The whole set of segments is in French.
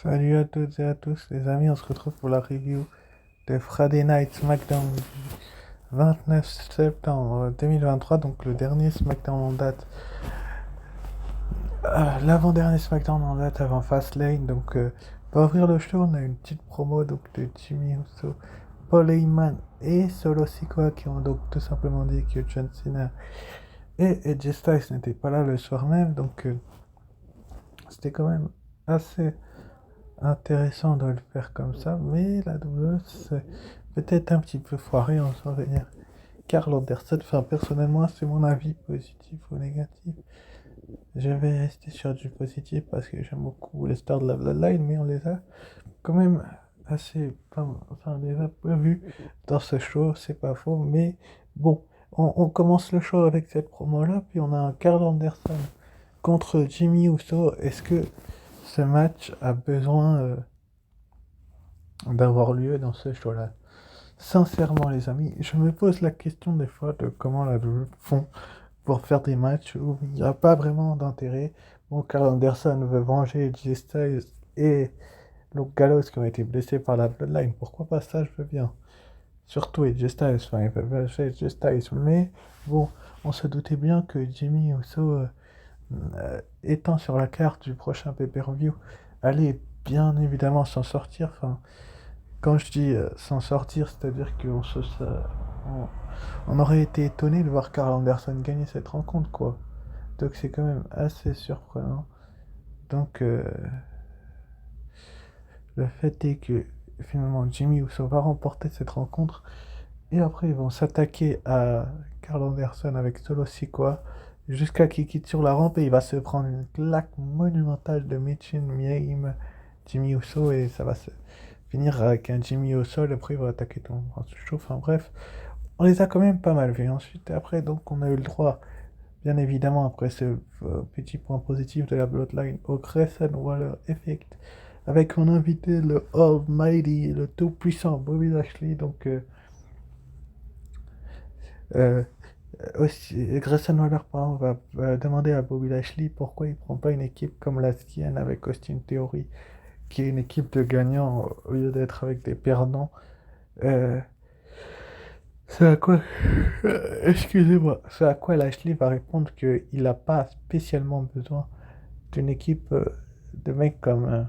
Salut à toutes et à tous, les amis, on se retrouve pour la review de Friday Night SmackDown du 29 septembre 2023, donc le dernier SmackDown en date, l'avant-dernier SmackDown en date avant Fastlane. Donc, pour ouvrir le show, on a une petite promo donc, de Jimmy Uso, Paul Heyman et Solo Sikoa qui ont donc tout simplement dit que John Cena et AJ Styles n'étaient pas là le soir même, donc c'était quand même assez intéressant de le faire comme ça, mais la WWE c'est peut-être un petit peu foiré en s'en venir. Karl Anderson, enfin personnellement c'est mon avis positif ou négatif. Je vais rester sur du positif parce que j'aime beaucoup les stars de la Bloodline, mais on les a quand même assez, enfin on les a pas vus dans ce show, c'est pas faux, mais bon, on commence le show avec cette promo là, puis on a un Karl Anderson contre Jimmy Uso. Est-ce que ce match a besoin d'avoir lieu dans ce show-là? Sincèrement, les amis, je me pose la question des fois de comment la WWE font pour faire des matchs où il n'y a pas vraiment d'intérêt. Bon, Carl Anderson veut venger AJ Styles et Luke Gallows qui ont été blessés par la Bloodline. Pourquoi pas ça, je veux bien. Surtout AJ Styles, enfin, ils peuvent venger AJ Styles. Mais bon, on se doutait bien que Jimmy Uso, étant sur la carte du prochain pay-per-view, allait bien évidemment s'en sortir. Enfin, quand je dis s'en sortir, c'est-à-dire on aurait été étonné de voir Carl Anderson gagner cette rencontre, quoi. Donc c'est quand même assez surprenant. Donc le fait est que finalement Jimmy Uso va remporter cette rencontre et après ils vont s'attaquer à Carl Anderson avec Solo Sikoa jusqu'à qu'il quitte sur la rampe et il va se prendre une claque monumentale de Michin Mieim Jimmy Uso et ça va se finir avec un Jimmy au sol, après il va attaquer ton show, enfin bref, on les a quand même pas mal vus. Ensuite, après, donc, on a eu le droit, bien évidemment, après ce petit point positif de la Bloodline, au Grayson Waller Effect, avec mon invité, le Almighty, le tout-puissant Bobby Lashley. Donc, euh, aussi, Grayson Waller, pardon, va demander à Bobby Lashley pourquoi il prend pas une équipe comme la sienne avec Austin Theory, qui est une équipe de gagnants au lieu d'être avec des perdants. Euh, C'est à quoi, excusez-moi, c'est à quoi Lashley va répondre qu'il n'a pas spécialement besoin d'une équipe de mecs comme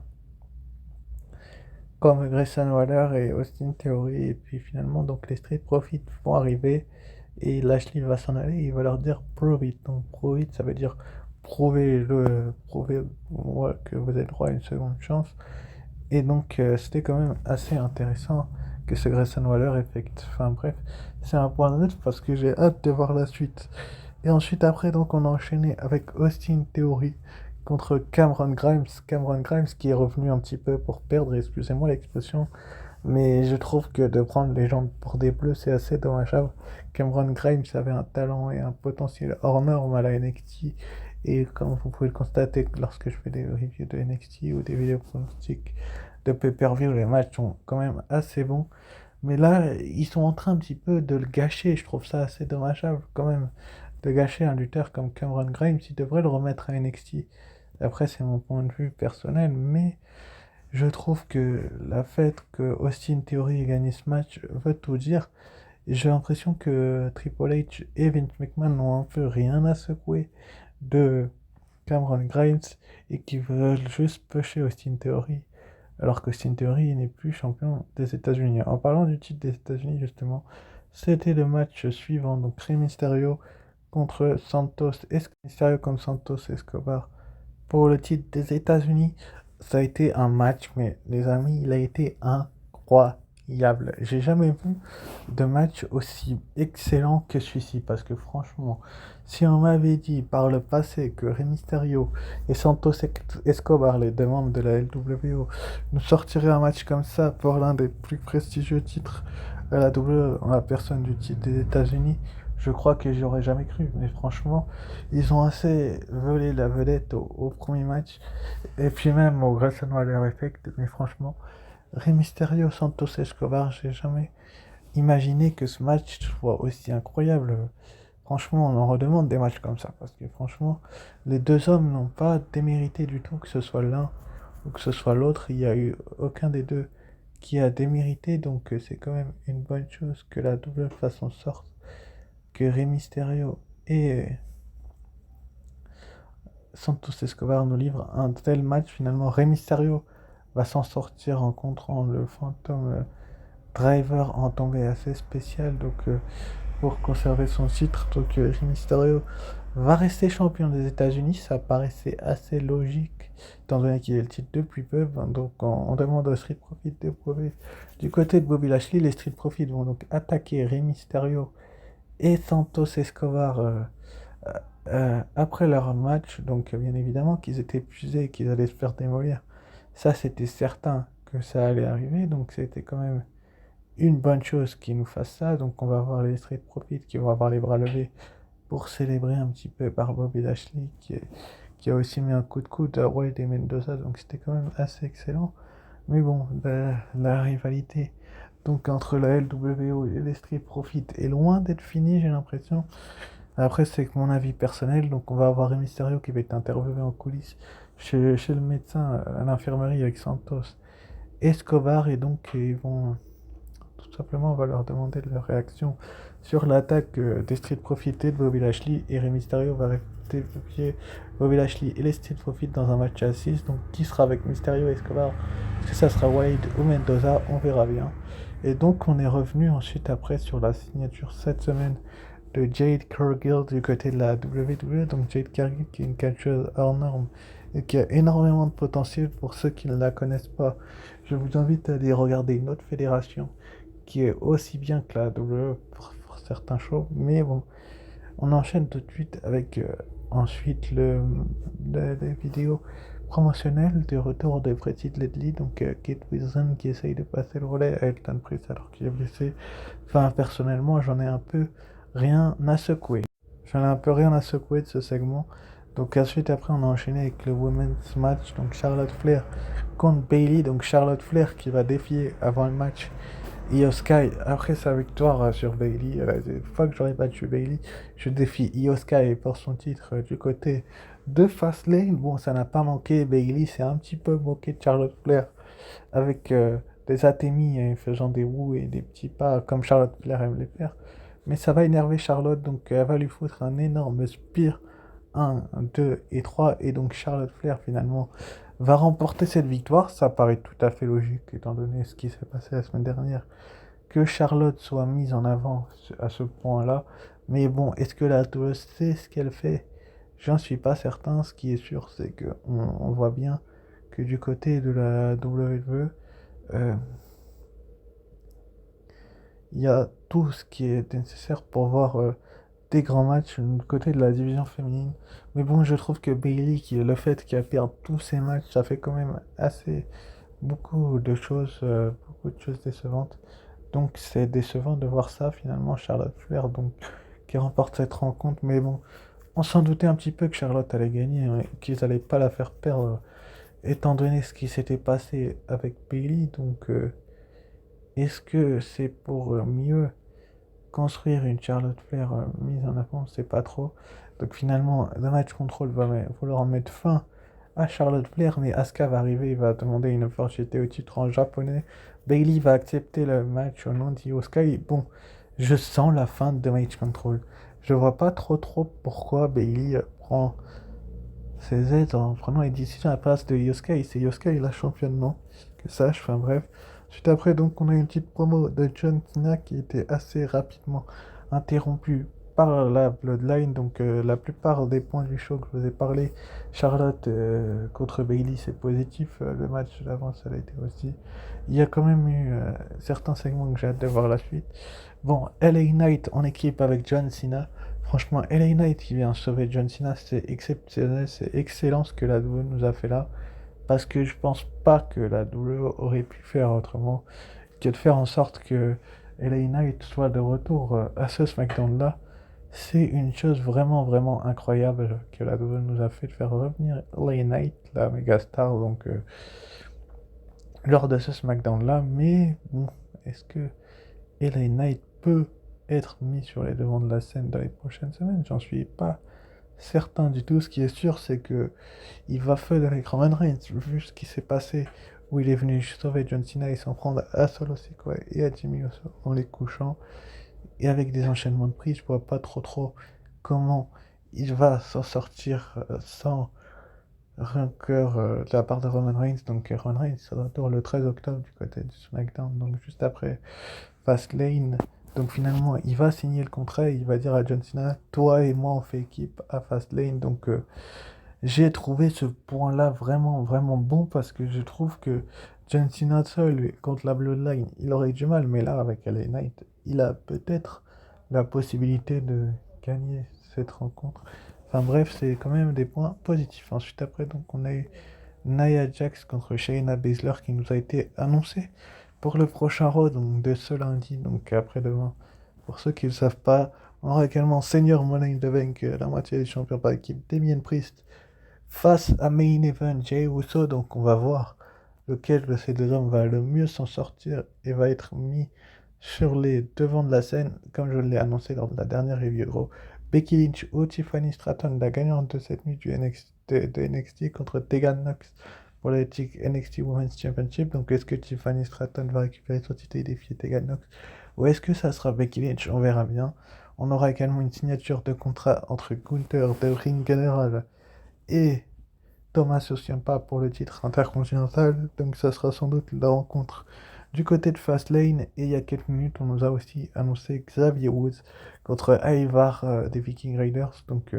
Grayson Waller et Austin Theory. Et puis finalement, donc les Street Profits vont arriver et Lashley va s'en aller et il va leur dire prove it. Donc prove it, ça veut dire prouvez que vous avez droit à une seconde chance. Et donc, c'était quand même assez intéressant que ce Grayson Waller effectue. Enfin bref, c'est un point de note parce que j'ai hâte de voir la suite. Et ensuite, après, donc, on a enchaîné avec Austin Theory contre Cameron Grimes. Cameron Grimes qui est revenu un petit peu pour perdre, excusez-moi l'expression. Mais je trouve que de prendre les gens pour des bleus, c'est assez dommageable. Cameron Grimes avait un talent et un potentiel hors norme à la NXT. Et comme vous pouvez le constater lorsque je fais des reviews de NXT ou des vidéos pronostiques de pay-per-view, les matchs sont quand même assez bons. Mais là, ils sont en train un petit peu de le gâcher. Je trouve ça assez dommageable quand même de gâcher un lutteur comme Cameron Grimes. Ils devraient le remettre à NXT. Après, c'est mon point de vue personnel, mais je trouve que la fait que Austin Theory ait gagné ce match veut tout dire. J'ai l'impression que Triple H et Vince McMahon n'ont un peu rien à secouer de Cameron Grimes et qui veulent juste pusher Austin Theory, alors qu'Austin Theory n'est plus champion des États-Unis. En parlant du titre des États-Unis, justement, c'était le match suivant, donc Rey Mysterio contre Mysterio contre Santos Escobar pour le titre des États-Unis. Ça a été un match, mais les amis, il a été incroyable. J'ai jamais vu de match aussi excellent que celui-ci, parce que franchement, si on m'avait dit par le passé que Rey Mysterio et Santos Escobar, les deux membres de la LWO, nous sortiraient un match comme ça pour l'un des plus prestigieux titres à la WWE, en la personne du titre des États-Unis, je crois que j'y aurais jamais cru. Mais franchement, ils ont assez volé la vedette au premier match, et puis même au Grayson Waller Effect. Mais franchement, Rey Mysterio, Santos Escobar, j'ai jamais imaginé que ce match soit aussi incroyable. Franchement, on en redemande des matchs comme ça, parce que franchement, les deux hommes n'ont pas démérité du tout, que ce soit l'un ou que ce soit l'autre, il n'y a eu aucun des deux qui a démérité, donc c'est quand même une bonne chose que la double fasse en sorte que Rey Mysterio et Santos Escobar nous livrent un tel match. Finalement, Rey Mysterio va s'en sortir en rencontrant le fantôme Driver en tombée assez spéciale, donc pour conserver son titre. Donc Rey Mysterio va rester champion des États-Unis. Ça paraissait assez logique, étant donné qu'il est le titre depuis peu. Donc on demande au Street Profit de prouver. Du côté de Bobby Lashley, les Street Profits vont donc attaquer Rey Mysterio et Santos Escobar après leur match. Donc bien évidemment qu'ils étaient épuisés et qu'ils allaient se faire démolir. Ça, c'était certain que ça allait arriver. Donc c'était quand même une bonne chose qu'ils nous fassent ça. Donc on va voir les Street Profits qui vont avoir les bras levés pour célébrer un petit peu par Bobby Lashley qui a aussi mis un coup de coude à Wade et Mendoza. Donc c'était quand même assez excellent. Mais bon, la rivalité donc entre la LWO et les Street Profits est loin d'être finie, j'ai l'impression. Après, c'est que mon avis personnel. Donc on va avoir Rey Mysterio qui va être interviewé en coulisses chez le médecin à l'infirmerie avec Santos Escobar. Et donc ils vont tout simplement, on va leur demander de leur réaction sur l'attaque des Street Profits et de Bobby Lashley. Et Rey Mysterio va réfugier Bobby Lashley et les Street Profits dans un match à 6. Donc qui sera avec Mysterio et Escobar? Est-ce que ça sera Wade ou Mendoza? On verra bien. Et donc on est revenu ensuite après sur la signature cette semaine de Jade Cargill du côté de la WWE. Donc Jade Cargill qui est une catcheuse hors norme et qui a énormément de potentiel. Pour ceux qui ne la connaissent pas, je vous invite à aller regarder une autre fédération qui est aussi bien que la WWE pour certains shows. Mais bon, on enchaîne tout de suite avec ensuite les vidéos promotionnelles de retour de Pretty Deadly. Donc Kate Wilson qui essaye de passer le relais à Elton Priest alors qu'il est blessé. Enfin, personnellement, j'en ai un peu rien à secouer. J'en ai un peu rien à secouer de ce segment. Donc ensuite, après, on a enchaîné avec le Women's Match. Donc Charlotte Flair contre Bayley. Donc Charlotte Flair qui va défier avant le match Io Sky, après sa victoire sur Bailey, une fois que j'aurais battu Bailey, je défie Io Sky pour son titre du côté de Fastlane. Bon, ça n'a pas manqué, Bailey s'est un petit peu moqué de Charlotte Flair avec des atémies faisant des wous et des petits pas comme Charlotte Flair aime les faire. Mais ça va énerver Charlotte, donc elle va lui foutre un énorme spear. 1, 2 et 3, et donc Charlotte Flair finalement va remporter cette victoire. Ça paraît tout à fait logique étant donné ce qui s'est passé la semaine dernière que Charlotte soit mise en avant à ce point-là. Mais bon, est-ce que la WWE sait ce qu'elle fait? J'en suis pas certain. Ce qui est sûr, c'est que on voit bien que du côté de la WWE, il y a tout ce qui est nécessaire pour voir des grands matchs du côté de la division féminine. Mais bon, je trouve que Bailey, le fait qu'elle perde tous ses matchs, ça fait quand même assez beaucoup de choses décevantes. Donc c'est décevant de voir ça finalement, Charlotte Flair donc qui remporte cette rencontre. Mais bon, on s'en doutait un petit peu que Charlotte allait gagner, hein, qu'ils n'allaient pas la faire perdre, étant donné ce qui s'était passé avec Bailey. Donc est-ce que c'est pour mieux construire une Charlotte Flair mise en avant? C'est pas trop. Donc finalement, le match control va vouloir mettre fin à Charlotte Flair, mais Asuka va arriver, il va demander une opportunité au titre en japonais. Bailey va accepter le match au nom d'Io Sky. Bon, je sens la fin de Match Control. Je vois pas trop pourquoi Bailey prend ses aides en prenant les décisions à la place de Io Sky. C'est Io Sky la championne, non? Que sache, enfin bref. Suite après, donc, on a une petite promo de John Cena qui était assez rapidement interrompue par la Bloodline. Donc, la plupart des points du show que je vous ai parlé, Charlotte contre Bailey, c'est positif. Le match d'avant, ça l'a été aussi. Il y a quand même eu certains segments que j'ai hâte de voir la suite. Bon, LA Knight en équipe avec John Cena. Franchement, LA Knight qui vient sauver John Cena, c'est exceptionnel, c'est excellent ce que la WWE nous a fait là. Parce que je pense pas que la WWE aurait pu faire autrement que de faire en sorte que LA Knight soit de retour à ce SmackDown-là. C'est une chose vraiment incroyable que la WWE nous a fait de faire revenir LA Knight, la méga star, donc lors de ce SmackDown-là. Mais bon, est-ce que LA Knight peut être mis sur les devants de la scène dans les prochaines semaines? J'en suis pas certain du tout. Ce qui est sûr, c'est que il va feu avec Roman Reigns, vu ce qui s'est passé, où il est venu sauver John Cena et s'en prendre à Solo Sikoa et à Jimmy Uso en les couchant. Et avec des enchaînements de prix, je vois pas trop comment il va s'en sortir sans rancœur de la part de Roman Reigns. Donc Roman Reigns sera de retour le 13 octobre du côté de SmackDown, donc juste après Fastlane. Donc finalement, il va signer le contrat et il va dire à John Cena, toi et moi on fait équipe à Fastlane. Donc j'ai trouvé ce point-là vraiment bon parce que je trouve que John Cena seul contre la Bloodline, il aurait eu du mal, mais là avec LA Knight, il a peut-être la possibilité de gagner cette rencontre. Enfin bref, c'est quand même des points positifs. Ensuite après, donc on a eu Nia Jax contre Shayna Baszler qui nous a été annoncé pour le prochain Raw, donc de ce lundi, donc après-demain. Pour ceux qui ne le savent pas, on aura également Senior Money in the Bank, la moitié des champions par équipe, Damien Priest, face à Main Event Jey Uso. Donc on va voir lequel de ces deux hommes va le mieux s'en sortir et va être mis sur les devants de la scène, comme je l'ai annoncé lors de la dernière review de Raw. Becky Lynch ou Tiffany Stratton, la gagnante de cette nuit du de NXT contre Tegan Knox pour la NXT Women's Championship. Donc est-ce que Tiffany Stratton va récupérer son titre et défier Tegan Knox, ou est-ce que ça sera Becky Lynch? On verra bien. On aura également une signature de contrat entre Gunther de Ring General et Thomas Ciampa pour le titre intercontinental. Donc ça sera sans doute la rencontre du côté de Fastlane. Et il y a quelques minutes, on nous a aussi annoncé Xavier Woods contre Ivar des Viking Raiders. Donc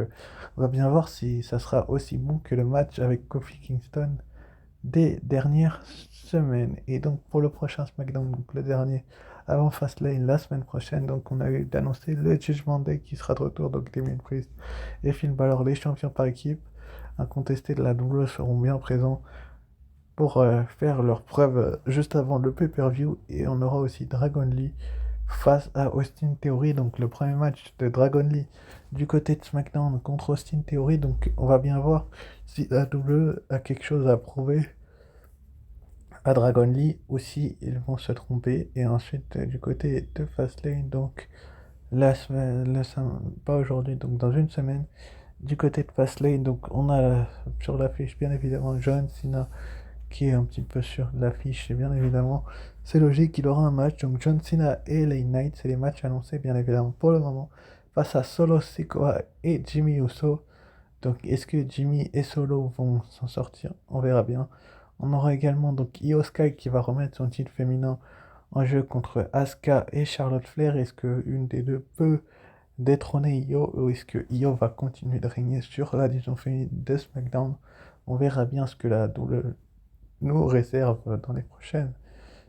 on va bien voir si ça sera aussi bon que le match avec Kofi Kingston des dernières semaines. Et donc pour le prochain SmackDown, donc le dernier avant Fastlane la semaine prochaine, donc on a eu d'annoncer le Judgment Day qui sera de retour, donc Damien Priest et Finn Balor, les champions par équipe incontestés de la WWE, seront bien présents pour faire leur preuve juste avant le pay-per-view. Et on aura aussi Dragon Lee face à Austin Theory, donc le premier match de Dragon Lee du côté de SmackDown contre Austin Theory. Donc on va bien voir si la WWE a quelque chose à prouver à Dragon Lee ou si ils vont se tromper. Et ensuite du côté de Fastlane, donc la semaine, pas aujourd'hui, donc dans une semaine, du côté de Fastlane, donc on a sur l'affiche bien évidemment John Cena qui est un petit peu sur l'affiche, et bien évidemment c'est logique qu'il aura un match. Donc John Cena et LA Knight, c'est les matchs annoncés bien évidemment pour le moment, face à Solo Sikoa et Jimmy Uso. Donc est-ce que Jimmy et Solo vont s'en sortir? On verra bien. On aura également donc Io Sky qui va remettre son titre féminin en jeu contre Asuka et Charlotte Flair. Est-ce que une des deux peut détrôner Io, ou est-ce que Io va continuer de régner sur la division féminine de SmackDown? On verra bien ce que la WWE nous réserve dans les prochaines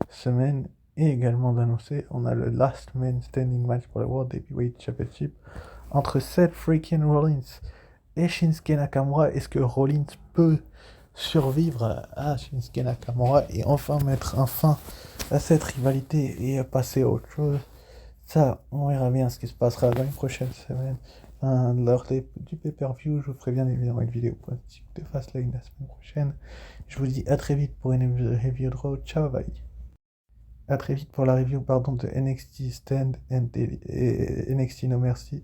semaines. Et également d'annoncer, on a le Last Man Standing match pour le World Heavyweight Championship entre Seth freaking Rollins et Shinsuke Nakamura. Est-ce que Rollins peut survivre à Shinsuke Nakamura et enfin mettre un fin à cette rivalité et passer à autre chose? Ça, on verra bien ce qui se passera dans les prochaines semaines. Lors du pay-per-view, je vous ferai bien évidemment une vidéo politique de Fastlane la semaine prochaine. Je vous dis à très vite pour une review de Raw. Ciao, bye. À très vite pour la review de NXT Stand et NXT No Mercy.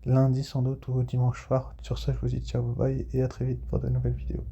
Lundi sans doute ou dimanche soir. Sur ça, je vous dis ciao, bye et à très vite pour de nouvelles vidéos.